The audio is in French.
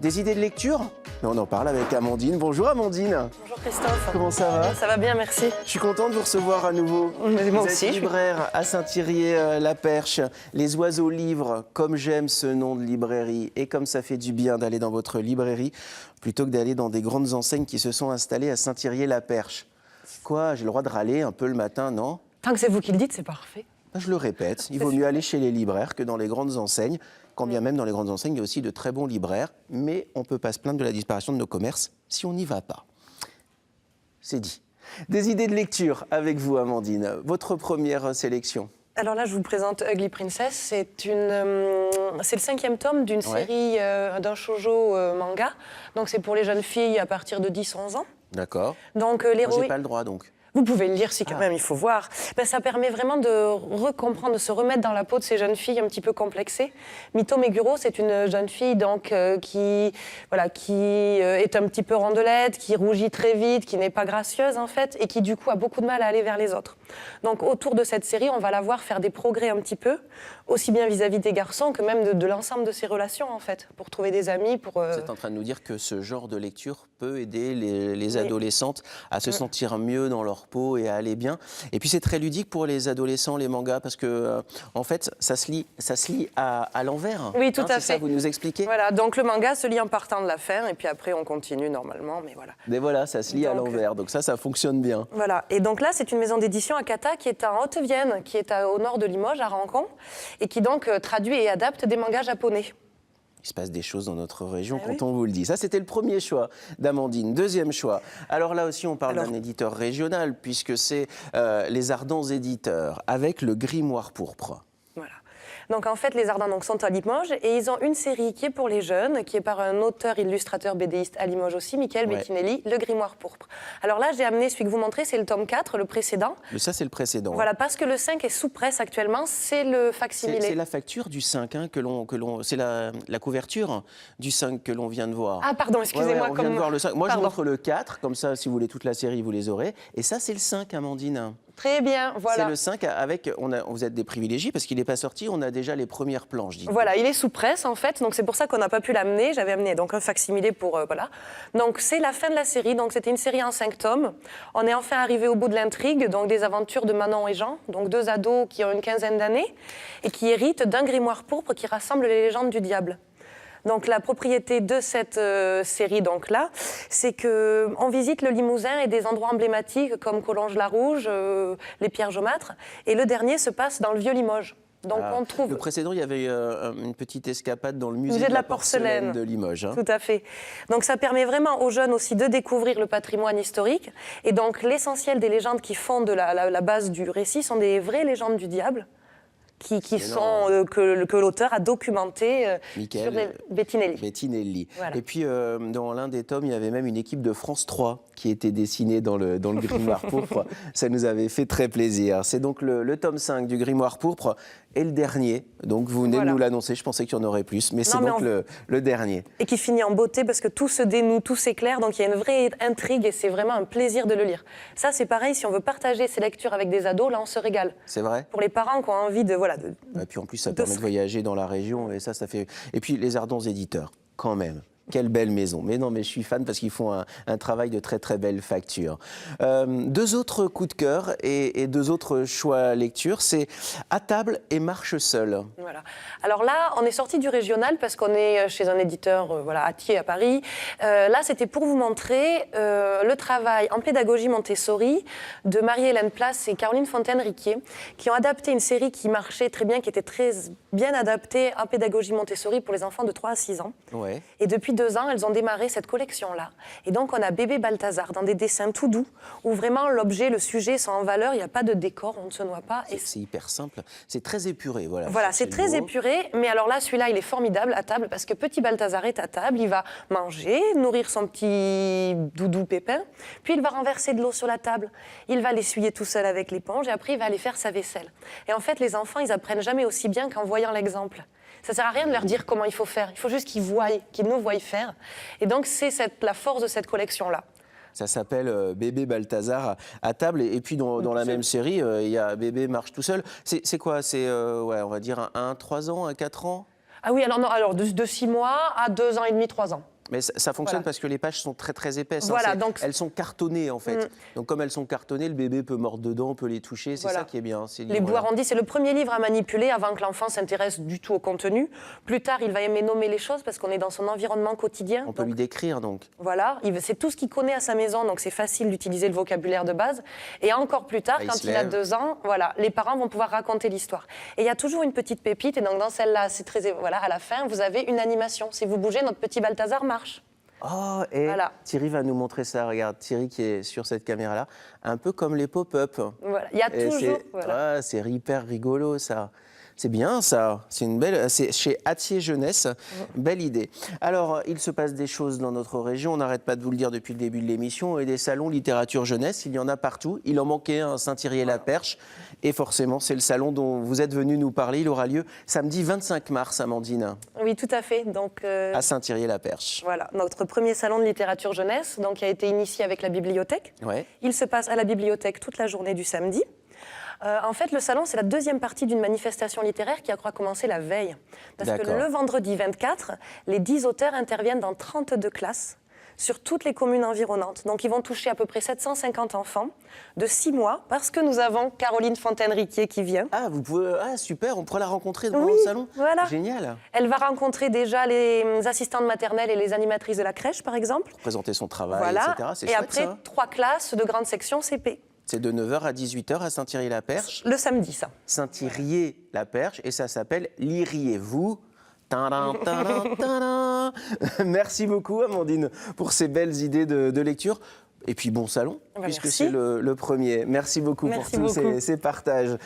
Des idées de lecture? Mais on en parle avec Amandine. Bonjour Amandine. Bonjour Christophe. Comment ça va? Ça va bien, merci. Je suis content de vous recevoir à nouveau. Mais moi Vous aussi, êtes je suis- libraire à Saint-Thirier-la-Perche. Les oiseaux livrent, comme j'aime ce nom de librairie. Et comme ça fait du bien d'aller dans votre librairie, plutôt que d'aller dans des grandes enseignes qui se sont installées à Saint-Thirier-la-Perche. Quoi, j'ai le droit de râler un peu le matin, non? Tant que c'est vous qui le dites, c'est parfait. Je le répète, il vaut mieux aller chez les libraires que dans les grandes enseignes. Quand bien même dans les grandes enseignes, il y a aussi de très bons libraires. Mais on ne peut pas se plaindre de la disparition de nos commerces si on n'y va pas. C'est dit. Des idées de lecture avec vous, Amandine. Votre première sélection. Alors là, je vous présente Ugly Princess. C'est le 5e tome d'une série d'un shoujo manga. Donc c'est pour les jeunes filles à partir de 10-11 ans. D'accord. Donc Moi, l'héroïne... j'ai pas le droit, donc. Vous pouvez le lire si quand même, il faut voir. Ben, ça permet vraiment de recomprendre, de se remettre dans la peau de ces jeunes filles un petit peu complexées. Mito Meguro, c'est une jeune fille donc, qui est un petit peu rondelette, qui rougit très vite, qui n'est pas gracieuse en fait, et qui du coup a beaucoup de mal à aller vers les autres. Donc autour de cette série, on va la voir faire des progrès un petit peu, aussi bien vis-à-vis des garçons que même de l'ensemble de ses relations en fait, pour trouver des amis. Vous êtes en train de nous dire que ce genre de lecture peut aider les adolescentes à se sentir mieux dans leur peau et à aller bien. Et puis c'est très ludique pour les adolescents, les mangas, parce que en fait, ça se lit à l'envers. Oui, tout à fait. C'est ça, vous nous expliquez? Voilà, donc le manga se lit en partant de la fin, et puis après on continue normalement, mais voilà. Mais voilà, ça se lit à l'envers, donc ça fonctionne bien. Voilà, et donc là, c'est une maison d'édition Akata qui est en Haute-Vienne, qui est au nord de Limoges, à Rancon, et qui donc traduit et adapte des mangas japonais. Il se passe des choses dans notre région quand oui. on vous le dit. Ça, c'était le premier choix d'Amandine. Deuxième choix. Alors là aussi, on parle d'un éditeur régional, puisque c'est les Ardents Éditeurs, avec le Grimoire Pourpre. Voilà. Donc en fait, les Ardents donc, sont à Limoges et ils ont une série qui est pour les jeunes, qui est par un auteur, illustrateur, BDiste à Limoges aussi, Michael Bettinelli, Le Grimoire Pourpre. Alors là, j'ai amené celui que vous montrez, c'est le tome 4, le précédent. Mais ça, c'est le précédent. Voilà, parce que le 5 est sous presse actuellement, c'est le facsimilé. C'est la facture du 5, hein, c'est la couverture du 5 que l'on vient de voir. Ah pardon, excusez-moi. On vient de voir le 5. Moi, Pardon. je montre le 4, comme ça, si vous voulez toute la série, vous les aurez. Et ça, c'est le 5, Amandine. Très bien, voilà. C'est le 5 avec, vous êtes des privilégiés parce qu'il n'est pas sorti, on a déjà les premières planches. Voilà, il est sous presse en fait, donc c'est pour ça qu'on n'a pas pu l'amener. J'avais amené donc un facsimilé pour voilà. Donc c'est la fin de la série. Donc c'était une série en 5 tomes. On est enfin arrivé au bout de l'intrigue, donc des aventures de Manon et Jean, donc deux ados qui ont une quinzaine d'années et qui héritent d'un grimoire pourpre qui rassemble les légendes du diable. Donc la propriété de cette série donc là, c'est que on visite le Limousin et des endroits emblématiques comme Collonges-la-Rouge, les Pierres Jaumâtres, et le dernier se passe dans le vieux Limoges. Donc on trouve. Le précédent, il y avait une petite escapade dans le musée de la porcelaine de Limoges. Hein. Tout à fait. Donc ça permet vraiment aux jeunes aussi de découvrir le patrimoine historique. Et donc l'essentiel des légendes qui font de la base du récit sont des vraies légendes du diable. Que l'auteur a documenté sur Bettinelli. Bettinelli. Voilà. Et puis, dans l'un des tomes, il y avait même une équipe de France 3 qui était dessinée dans le Grimoire Pourpre. Ça nous avait fait très plaisir. C'est donc le tome 5 du Grimoire Pourpre et le dernier. Donc, vous venez de nous l'annoncer. Je pensais qu'il y en aurait plus, mais c'est donc le dernier. Et qui finit en beauté parce que tout se dénoue, tout s'éclaire. Donc, il y a une vraie intrigue et c'est vraiment un plaisir de le lire. Ça, c'est pareil, si on veut partager ces lectures avec des ados, là, on se régale. C'est vrai. Pour les parents qui ont envie de... Et puis en plus, ça permet de voyager dans la région et ça fait... Et puis les Ardents Éditeurs, quand même. Quelle belle maison. Mais non, mais je suis fan parce qu'ils font un travail de très très belle facture. Deux autres coups de cœur et deux autres choix lecture, c'est À table et Marche seul. Voilà. Alors là, on est sorti du régional parce qu'on est chez un éditeur à Thiers, à Paris. Là, c'était pour vous montrer le travail en pédagogie Montessori de Marie-Hélène Place et Caroline Fontaine-Riquier, qui ont adapté une série qui marchait très bien, qui était très bien adaptée en pédagogie Montessori pour les enfants de 3 à 6 ans. Ouais. Et depuis 2 ans, elles ont démarré cette collection-là. Et donc, on a Bébé Balthazar dans des dessins tout doux, où vraiment l'objet, le sujet sont en valeur, il n'y a pas de décor, on ne se noie pas. C'est hyper simple, c'est très épuré. Voilà, c'est très épuré, mais alors là, celui-là, il est formidable à table, parce que petit Balthazar est à table, il va manger, nourrir son petit doudou Pépin, puis il va renverser de l'eau sur la table, il va l'essuyer tout seul avec l'éponge, et après, il va aller faire sa vaisselle. Et en fait, les enfants, ils apprennent jamais aussi bien qu'en voyant l'exemple. Ça ne sert à rien de leur dire comment il faut faire. Il faut juste qu'ils voient, qu'ils nous voient faire. Et donc, c'est la force de cette collection-là. Ça s'appelle Bébé Balthazar à table. Et puis, dans la même série, il y a Bébé marche tout seul. C'est quoi? C'est, on va dire, un 3 ans, un 4 ans? Ah oui, alors, non, alors de 6 mois à 2 ans et demi, 3 ans. Mais ça fonctionne Voilà. parce que les pages sont très très épaisses. Voilà, donc elles sont cartonnées en fait. Donc comme elles sont cartonnées, le bébé peut mordre dedans, peut les toucher. C'est Voilà. ça qui est bien. Les bouts arrondis, c'est le premier livre à manipuler avant que l'enfant s'intéresse du tout au contenu. Plus tard, il va aimer nommer les choses parce qu'on est dans son environnement quotidien. On peut lui décrire donc. Voilà, c'est tout ce qu'il connaît à sa maison, donc c'est facile d'utiliser le vocabulaire de base. Et encore plus tard, quand il a 2 ans, voilà, les parents vont pouvoir raconter l'histoire. Et il y a toujours une petite pépite, et donc dans celle-là, c'est très, voilà, à la fin, vous avez une animation. Si vous bougez, notre petit Balthazar marche. Oh, et Voilà. Thierry va nous montrer ça. Regarde, Thierry qui est sur cette caméra-là, un peu comme les pop-up. Voilà, il y a toujours. Voilà. Ah, c'est hyper rigolo ça. C'est bien ça, c'est une belle, c'est chez Hatier Jeunesse, belle idée. Alors, il se passe des choses dans notre région, on n'arrête pas de vous le dire depuis le début de l'émission, et des salons littérature jeunesse, il y en a partout. Il en manquait un à Saint-Thierry-la-Perche, et forcément, c'est le salon dont vous êtes venu nous parler. Il aura lieu samedi 25 mars, Amandine. Oui, tout à fait. Donc, à Saint-Thierry-la-Perche. Voilà, notre premier salon de littérature jeunesse, donc, qui a été initié avec la bibliothèque. Ouais. Il se passe à la bibliothèque toute la journée du samedi. En fait, le salon, c'est la deuxième partie d'une manifestation littéraire qui a commencé la veille. Parce que le vendredi 24, les 10 auteurs interviennent dans 32 classes sur toutes les communes environnantes. Donc, ils vont toucher à peu près 750 enfants de 6 mois, parce que nous avons Caroline Fontaine-Riquier qui vient. Ah, vous pouvez... ah, super, on pourra la rencontrer devant le salon. Voilà. Génial. Elle va rencontrer déjà les assistantes maternelles et les animatrices de la crèche, par exemple. Pour présenter son travail, voilà. etc. C'est et chouette, après, ça. 3 classes de grande section CP. C'est de 9h à 18h à Saint-Thierry-la-Perche. Le samedi, ça. Saint-Thierry-la-Perche, et ça s'appelle Liriez-vous. Tadam, tadam, tadam. Merci beaucoup, Amandine, pour ces belles idées de lecture. Et puis bon salon, puisque c'est le premier. Merci beaucoup pour tous ces partages.